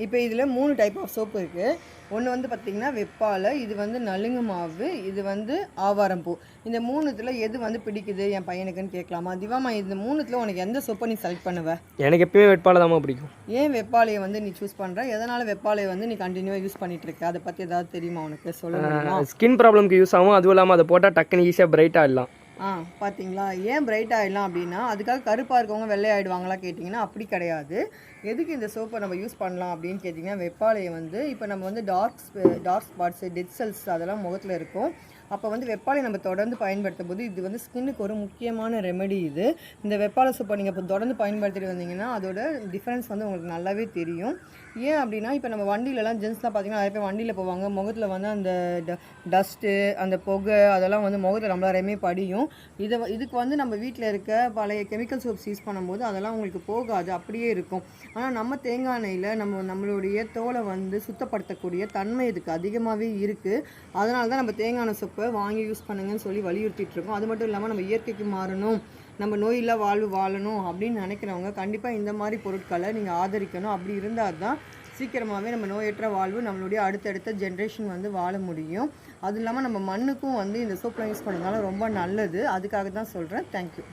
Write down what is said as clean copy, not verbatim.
இப்போ இதில் 3 type of soap இருக்குது. ஒன்று வந்து பார்த்திங்கன்னா வெப்பாலை, இது வந்து நலுங்கு மாவு, இது வந்து ஆவாரம்பூ. இந்த 3த்துல எது வந்து பிடிக்குது என் பையனுக்குன்னு கேட்கலாமா? திவாமா, இந்த 3த்துல உனக்கு எந்த சோப்பை நீ செலக்ட் பண்ணுவ? எனக்கு எப்பயுமே வெப்பாலை தாம்மா பிடிக்கும். ஏன் வெப்பாலையை வந்து நீ சூஸ் பண்ணுற? எதனால் வெப்பாலையை வந்து நீ கண்டினியூவாக யூஸ் பண்ணிட்டு இருக்க? அதை பற்றி ஏதாவது தெரியுமா உனக்கு? சொல்லுங்க. ஸ்கின் ப்ராப்ளம்க்கு யூஸ் ஆகும். அதுவும் இல்லாமல் அதை போட்டால் டக்குன்னு ஈஸியாக பிரைட் ஆகிடலாம். பார்த்தீங்களா, ஏன் பிரைட் ஆகிடலாம் அப்படின்னா, அதுக்காக கருப்பாக இருக்கவங்க வெள்ளை ஆகிடுவாங்களா கேட்டிங்கன்னா அப்படி கிடையாது. எதுக்கு இந்த சோப்பை நம்ம யூஸ் பண்ணலாம் அப்படின்னு கேட்டிங்கன்னா, வெப்பாலையை வந்து இப்போ நம்ம வந்து டார்க் ஸ்பாட்ஸு, டெட் செல்ஸ் அதெல்லாம் முகத்தில் இருக்கும். அப்போ வந்து வெப்பாலை நம்ம தொடர்ந்து பயன்படுத்தும் போது இது வந்து ஸ்கின்னுக்கு ஒரு முக்கியமான ரெமெடி. இது இந்த வெப்பாலை சோப்பை நீங்கள் இப்போ தொடர்ந்து பயன்படுத்திட்டு வந்தீங்கன்னா அதோட டிஃப்ரென்ஸ் வந்து உங்களுக்கு நல்லாவே தெரியும். ஏன் அப்படின்னா, இப்போ நம்ம வண்டியிலலாம் ஜென்ஸ்லாம் பார்த்திங்கன்னா நிறைய பேர் வண்டியில் போவாங்க, முகத்தில் வந்து அந்த டஸ்ட்டு, அந்த புகை அதெல்லாம் வந்து முகத்தில் நம்மளாரையுமே படியும். இதுக்கு வந்து நம்ம வீட்டில் இருக்க பழைய கெமிக்கல் சோப்ஸ் யூஸ் பண்ணும்போது அதெல்லாம் உங்களுக்கு போகாது, அப்படியே இருக்கும். ஆனால் நம்ம தேங்காய் எண்ணெயில் நம்மளுடைய தோலை வந்து சுத்தப்படுத்தக்கூடிய தன்மை இதுக்கு அதிகமாகவே இருக்குது. அதனால தான் நம்ம தேங்காய் எண்ணெய் சோப்பை வாங்கி யூஸ் பண்ணுங்கன்னு சொல்லி வலியுறுத்திட்டு இருக்கோம். அது மட்டும் இல்லாமல் நம்ம இயற்கைக்கு மாறணும், நம்ம நோயில்லா வாழ்வு வாழணும் அப்படின்னு நினைக்கிறவங்க கண்டிப்பாக இந்த மாதிரி பொருட்களை நீங்கள் ஆதரிக்கணும். அப்படி இருந்தால் தான் சீக்கிரமாகவே நம்ம நோயற்ற வாழ்வு நம்மளுடைய அடுத்தடுத்த ஜென்ரேஷன் வந்து வாழ முடியும். அதுவும் இல்லாமல் நம்ம மண்ணுக்கும் வந்து இந்த சோப்பெலாம் யூஸ் பண்ணுறதுனால ரொம்ப நல்லது. அதுக்காக தான் சொல்கிறேன். தேங்க்யூ.